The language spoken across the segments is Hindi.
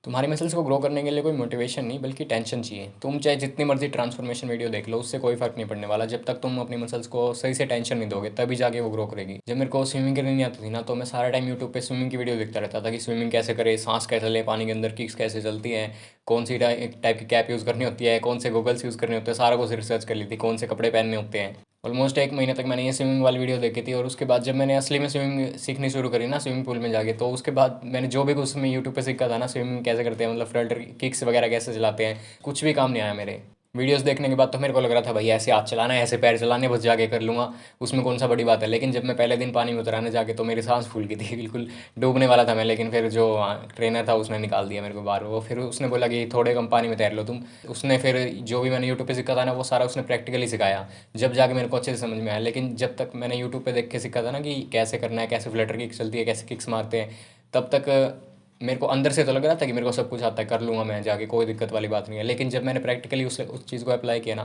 तुम्हारी मसल्स को ग्रो करने के लिए कोई मोटिवेशन नहीं बल्कि टेंशन चाहिए। तुम चाहे जितनी मर्जी ट्रांसफॉर्मेशन वीडियो देख लो, उससे कोई फर्क नहीं पड़ने वाला जब तक तुम अपनी मसल्स को सही से टेंशन नहीं दोगे, तभी जाके वो ग्रो करेगी। जब मेरे को स्विमिंग करनी नहीं आती थी ना, तो मैं सारा टाइम यूट्यूब पे स्विमिंग की वीडियो देखता रहता था कि स्विमिंग कैसे करे, सांस कैसे ले पानी के अंदर, किक्स कैसे चलती हैं, कौन सी टाइप की कैप यूज़ करनी होती है, कौन से गूगल्स यूज़ करने होते हैं, सारा कुछ रिसर्च कर ली थी, कौन से कपड़े पहनने होते हैं। ऑलमोस्ट 1 महीने तक मैंने ये स्विमिंग वाली वीडियो देखी थी। और उसके बाद जब मैंने असली में स्विमिंग सीखनी शुरू करी ना स्विमिंग पूल में जाके, तो उसके बाद मैंने जो भी कुछ उसमें यूट्यूब पे सीखा था ना, स्विमिंग कैसे करते हैं, मतलब फ्लटर किक्स वगैरह कैसे चलाते हैं, कुछ भी काम नहीं आया मेरे। वीडियोस देखने के बाद तो मेरे को लग रहा था भाई ऐसे हाथ चलाना है, ऐसे पैर चलाने, बस जाके कर लूँगा, उसमें कौन सा बड़ी बात है। लेकिन जब मैं पहले दिन पानी में उतराने जाके, तो मेरी सांस फूल गई थी बिल्कुल, डूबने वाला था मैं। लेकिन फिर जो ट्रेनर था उसने निकाल दिया मेरे को बाहर। वो फिर उसने बोला कि थोड़े कम पानी में तैर लो तुम। उसने फिर जो भी मैंने यूट्यूब पे सीखा था ना, वो सारा उसने प्रैक्टिकली सिखाया, जब जाके मेरे को अच्छे से समझ में आया। लेकिन जब तक मैंने यूट्यूब पे देख के सीखा था ना कि कैसे करना है, कैसे फ्लटर किक चलती है, कैसे किक्स मारते हैं, तब तक मेरे को अंदर से तो लग रहा था कि मेरे को सब कुछ आता है, कर लूँगा मैं जाके, कोई दिक्कत वाली बात नहीं है। लेकिन जब मैंने प्रैक्टिकली उस चीज़ को अप्लाई किया ना,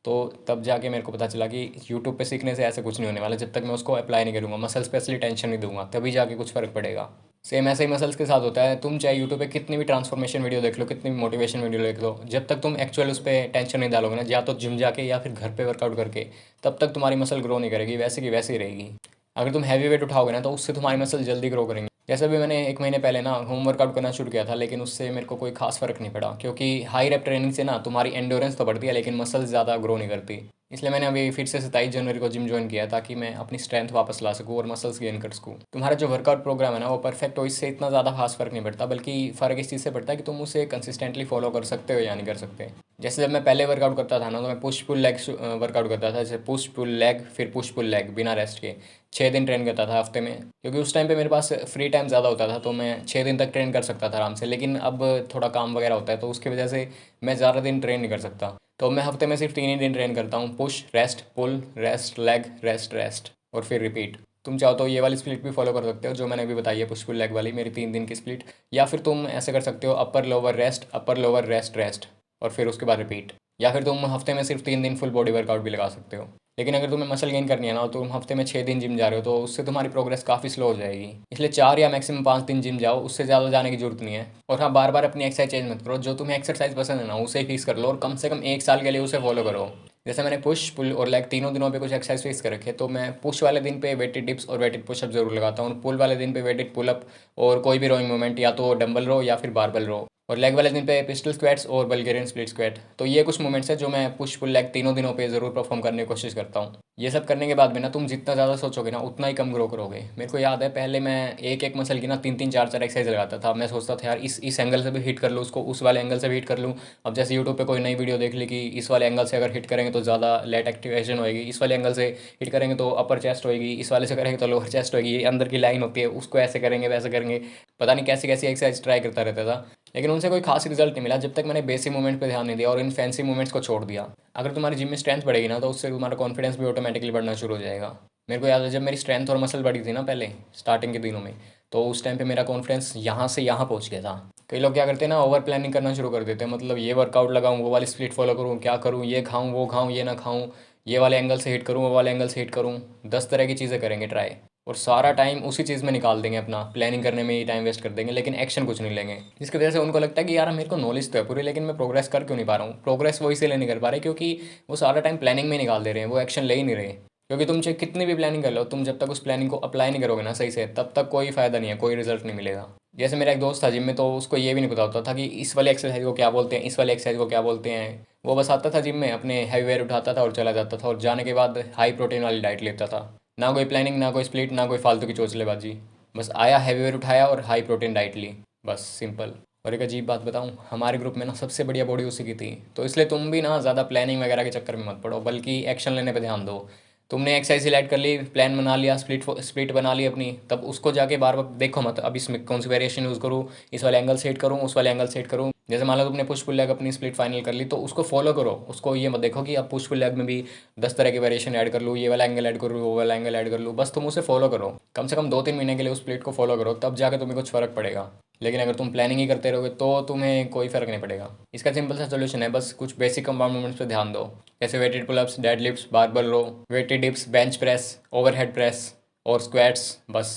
तो तब जाके मेरे को पता चला कि यूट्यूब पे सीखने से ऐसे कुछ नहीं होने वाला जब तक मैं उसको अप्लाई नहीं करूँगा, मसल्स पे असली टेंशन नहीं दूंगा, तभी जाके कुछ फ़र्क पड़ेगा। सेम ऐसे ही मसल्स के साथ होता है। तुम चाहे यूट्यूब पे कितनी भी ट्रांसफॉर्मेशन वीडियो देख लो, कितनी भी मोटिवेशन वीडियो देख लो, जब तक तुम एक्चुअल उस पर टेंशन नहीं डालोगे ना, या तो जिम जाके या फिर घर पे वर्कआउट करके, तब तक तुम्हारी मसल ग्रो नहीं करेगी, वैसे की वैसे ही रहेगी। अगर तुम हैवी वेट उठाओगे ना, तो उससे तुम्हारी मसल जल्दी ग्रो करेंगी। जैसे भी मैंने 1 महीने पहले ना होम वर्कआउट करना शुरू किया था, लेकिन उससे मेरे को कोई खास फ़र्क नहीं पड़ा, क्योंकि हाई रेप ट्रेनिंग से ना तुम्हारी एंडोरेंस तो बढ़ती है, लेकिन मसल्स ज़्यादा ग्रो नहीं करती। इसलिए मैंने अभी फिर से 27 जनवरी को जिम ज्वाइन किया, ताकि मैं अपनी स्ट्रेंथ वापस ला सकूँ और मसल्स गेन कर सकूँ। तुम्हारा जो वर्कआउट प्रोग्राम है ना, वो परफेक्ट हो, इससे इतना ज़्यादा खास फ़र्क नहीं पड़ता, बल्कि फ़र्क इस चीज़ से पड़ता है कि तुम उसे कंसिस्टेंटली फॉलो कर सकते हो या नहीं कर सकते। जैसे जब मैं पहले वर्कआउट करता था ना, तो मैं पुश पुल लेग वर्कआउट करता था, जैसे पुश पुल लेग फिर पुश पुल लेग बिना रेस्ट के 6 दिन ट्रेन करता था हफ्ते में, क्योंकि उस टाइम पे मेरे पास फ्री टाइम ज़्यादा होता था, तो मैं 6 दिन तक ट्रेन कर सकता था आराम से। लेकिन अब थोड़ा काम वगैरह होता है, तो उसकी वजह से मैं ज़्यादा दिन ट्रेन नहीं कर सकता। तो मैं हफ्ते में सिर्फ 3 ही दिन ट्रेन करता हूँ, पुश रेस्ट पुल रेस्ट लेग रेस्ट रेस्ट और फिर रिपीट। तुम चाहो तो ये वाली स्प्लिट भी फॉलो कर सकते हो जो मैंने अभी बताई है, पुश पुल लेग वाली, मेरी 3 दिन की स्प्लिट। या फिर तुम ऐसे कर सकते हो, अपर लोअर रेस्ट रेस्ट और फिर उसके बाद रिपीट। या फिर तुम हफ्ते में सिर्फ 3 दिन फुल बॉडी वर्कआउट भी लगा सकते हो। लेकिन अगर तुम्हें मसल गेन करनी है ना, और तुम हफ्ते में 6 दिन जिम जा रहे हो, तो उससे तुम्हारी प्रोग्रेस काफ़ी स्लो हो जाएगी। इसलिए 4 या मैक्सिमम 5 दिन जिम जाओ, उससे ज़्यादा जाने की जरूरत नहीं है। और हाँ, बार बार अपनी एक्सरसाइज चेंज मत करो, जो तुम्हें एक्सरसाइज पसंद है ना, उसे फिक्स कर लो और कम से कम 1 साल के लिए उसे फॉलो करो। जैसे मैंने पुश पुल और लेग तीनों दिनों पे कुछ एक्सरसाइज फिक्स कर रखे, तो मैं पुश वाले दिन पे वेटेड डिप्स और वेटेड पुशअप जरूर लगाता हूँ, और पुल वाले दिन पे वेटेड पुल अप और कोई भी रोइंग मूवमेंट, या तो डंबल रो या फिर बारबल रो। और लेग वाले दिन पे पिस्टल स्क्वाट्स और बल्गेरियन स्प्लिट स्क्वाट। तो ये कुछ मूवमेंट्स है जो मैं पुश पुल लेग तीनों दिनों पे ज़रूर परफॉर्म करने की कोशिश करता हूँ। ये सब करने के बाद भी ना, तुम जितना ज़्यादा सोचोगे ना, उतना ही कम ग्रो करोगे। मेरे को याद है पहले मैं एक एक मसल की ना 3 3 4 4 एक्सरसाइज लगाता था। मैं सोचता था यार इस एंगल से भी हिट कर लूँ उसको, उस वाले एंगल से भी हिट कर लूँ। अब जैसे यूट्यूब पे कोई नई वीडियो देख ली कि इस वाले एंगल से अगर हिट करेंगे तो ज़्यादा लेट एक्टिवेशन होएगी, इस वाले एंगल से हिट करेंगे तो अपर चेस्ट होएगी, इस वाले से करेंगे तो लोअर चेस्ट होएगी, ये अंदर की लाइन होती है, उसको ऐसे करेंगे वैसे करेंगे। पता नहीं कैसी कैसी एक्सरसाइज ट्राई करता रहता था, लेकिन उनसे कोई खास रिजल्ट नहीं मिला जब तक मैंने बेसिक मूवमेंट पे ध्यान नहीं दिया और इन फैंसी मूवमेंट्स को छोड़ दिया। अगर तुम्हारी जिम में स्ट्रेंथ बढ़ेगी ना, तो उससे तुम्हारा कॉन्फिडेंस भी ऑटोमेटिकली बढ़ना शुरू हो जाएगा। मेरे को याद है जब मेरी स्ट्रेंथ और मसल बढ़ी थी ना पहले स्टार्टिंग के दिनों में, तो उस टाइम पे मेरा कॉन्फिडेंस यहाँ से यहाँ पहुँच गया था। कई लोग क्या करते हैं ना, ओवर प्लानिंग करना शुरू कर देते हैं, मतलब ये वर्कआउट लगाऊं, वो वाली स्प्लिट फॉलो करूँ, क्या करूँ, ये खाऊं वो खाऊं ये ना खाऊं, ये वाले एंगल से हिट करूँ वो वाले एंगल से हिट करूँ, 10 तरह की चीज़ें करेंगे ट्राई, और सारा टाइम उसी चीज़ में निकाल देंगे, अपना प्लानिंग करने में ही टाइम वेस्ट कर देंगे, लेकिन एक्शन कुछ नहीं लेंगे। जिसकी वजह से उनको लगता है कि यार मेरे को नॉलेज तो है पूरी, लेकिन मैं प्रोग्रेस कर क्यों नहीं पा रहा हूँ। प्रोग्रेस वो इसीलिए नहीं कर पा रहे क्योंकि वो सारा टाइम प्लानिंग में निकाल दे रहे हैं, वो एक्शन ले ही नहीं रहे। क्योंकि तुम चाहे कितनी भी प्लानिंग कर लो, तुम जब तक उस प्लानिंग को अप्लाई नहीं करोगे ना सही से, तब तक कोई फ़ायदा नहीं है, कोई रिजल्ट नहीं मिलेगा। जैसे मेरा एक दोस्त था जिम में, तो उसको ये भी नहीं पता होता था कि इस वाले एक्सरसाइज को क्या बोलते हैं, इस वाले एक्सरसाइज को क्या बोलते हैं। वो बस आता था जिम में, अपने हैवी वेट उठाता था और चला जाता था, और जाने के बाद हाई प्रोटीन वाली डाइट लेता था। ना कोई प्लानिंग, ना कोई स्प्लिट, ना कोई फालतू की चोचलेबाजी। बस आया, हैवी वेट उठाया और हाई प्रोटीन डाइट ली, बस सिंपल। और एक अजीब बात बताऊं, हमारे ग्रुप में ना सबसे बढ़िया बॉडी उसी की थी। तो इसलिए तुम भी ना ज़्यादा प्लानिंग वगैरह के चक्कर में मत पड़ो, बल्कि एक्शन लेने पे ध्यान दो। तुमने एक्सरसाइज सिलेक्ट कर ली, प्लान बना लिया, स्प्लिट बना ली अपनी, तब उसको जाके बार बार देखो मत, अब इसमें कौन सी वेरिएशन यूज़ करूँ, इस वाले एंगल से हिट करूँ, उस वाले एंगल से हिट करूँ। जैसे मान लो तुमने पुश पुल लेग अपनी स्प्लिट फाइनल कर ली, तो उसको फॉलो करो। उसको ये मत देखो कि अब पुश पुल लेग में भी 10 तरह की वेरिएशन ऐड कर लूँ, ये वाला एंगल ऐड कर लूँ, वो वाला एंगल ऐड कर लूँ। बस तुम उसे फॉलो करो, कम से कम 2 3 महीने के लिए उस प्लेट को फॉलो करो, तब जाकर तुम्हें कुछ फ़र्क पड़ेगा। लेकिन अगर तुम प्लानिंग ही करते रहोगे, तो तुम्हें कोई फ़र्क नहीं पड़ेगा। इसका सिंपल सा सोल्यूशन है, बस कुछ बेसिक कंपाउंड मूवमेंट्स पे ध्यान दो, जैसे weighted pullups, deadlifts, barbell row, weighted dips, bench press, overhead press और स्क्वाट्स। बस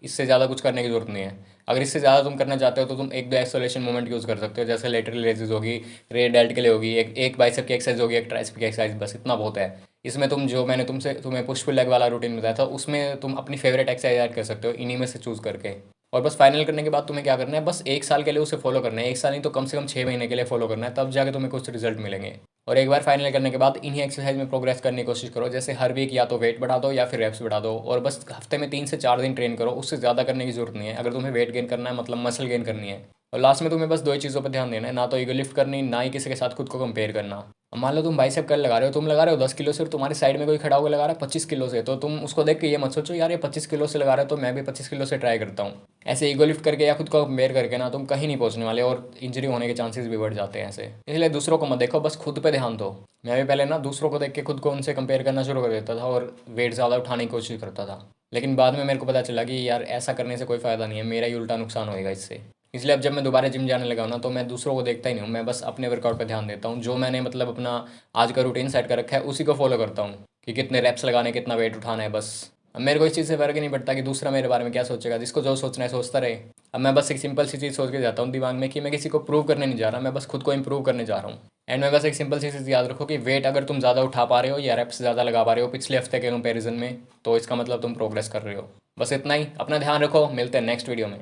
इससे ज़्यादा कुछ करने की ज़रूरत नहीं है। अगर इससे ज़्यादा तुम करना चाहते हो तो तुम एक दो एक्सोलेशन मूवमेंट यूज़ कर सकते हो, जैसे लेटरल रेजेस होगी, रेयर डेल्ट के लिए होगी, एक बाइसेप की एक्सरसाइज होगी, एक ट्राइसेप की एक्सरसाइज, बस इतना बहुत है। इसमें तुम जो मैंने तुम्हें पुश पुल लेग वाला रूटीन बताया था, उसमें तुम अपनी फेवरेट एक्सरसाइज ऐड कर सकते हो इन्हीं में से चूज़ करके। और बस फाइनल करने के बाद तुम्हें क्या करना है, बस 1 साल के लिए उसे फॉलो करना है। 1 साल नहीं तो कम से कम 6 महीने के लिए फॉलो करना है, तब जाके तुम्हें कुछ रिजल्ट मिलेंगे। और एक बार फाइनल करने के बाद इन्हीं एक्सरसाइज में प्रोग्रेस करने की कोशिश करो, जैसे हर वीक या तो वेट बढ़ा दो या फिर रेप्स बढ़ा दो, और बस हफ्ते में 3 से 4 दिन ट्रेन करो, उससे ज़्यादा करने की जरूरत नहीं है अगर तुम्हें वेट गेन करना है, मतलब मसल गेन करनी है। और लास्ट में तुम्हें बस दो ही चीज़ों पर ध्यान देना है, ना तो ईगो लिफ्ट करनी, ना ही किसी के साथ खुद को कंपेयर करना। अब मान लो तुम बाइसेप कर लगा रहे हो, तुम लगा रहे हो 10 किलो से, और तुम्हारे साइड में कोई खड़ा होकर लगा रहा है 25 किलो से, तो तुम उसको देख के ये मत सोचो यार ये 25 किलो से लगा रहा है तो मैं भी 25 किलो से ट्राई करता हूँ। ऐसे ईगो लिफ्ट करके या खुद को कंपेयर करके ना तुम कहीं नहीं पहुंचने वाले, और इंजरी होने के चांसेस भी बढ़ जाते हैं ऐसे। इसलिए दूसरों को मत देखो, बस खुद पे ध्यान दो। मैं भी पहले ना दूसरों को देख के खुद को उनसे कंपेयर करना शुरू कर देता था और वेट ज़्यादा उठाने की कोशिश करता था, लेकिन बाद में मेरे को पता चला कि यार ऐसा करने से कोई फ़ायदा नहीं है, मेरा ही उल्टा नुकसान होएगा इससे। इसलिए अब जब मैं दोबारा जिम जाने लगा हूं ना, तो मैं दूसरों को देखता ही नहीं हूँ, मैं बस अपने वर्कआउट पे ध्यान देता हूँ। जो मैंने मतलब अपना आज का रूटीन सेट कर रखा है उसी को फॉलो करता हूँ, कि कितने रेप्स लगाने, कितना वेट उठाना है बस। अब मेरे को इस चीज़ से फ़र्क ही नहीं पड़ता कि दूसरा मेरे बारे में क्या सोचेगा, जिसको जो सोचना है सोचता रहे। अब मैं बस एक सिंपल सी चीज़ सोच के जाता हूँ दिमाग में कि मैं किसी को प्रूव करने नहीं जा रहा, मैं बस खुद को इम्प्रूव करने जा रहा हूँ। एंड में बस एक सिंपल सी चीज़ याद रखो कि वेट अगर तुम ज़्यादा उठा पा रहे हो या रेप्स ज़्यादा लगा पा रहे हो पिछले हफ्ते के कंपैरिजन में, तो इसका मतलब तुम प्रोग्रेस कर रहे हो। बस इतना ही, अपना ध्यान रखो, मिलते हैं नेक्स्ट वीडियो में।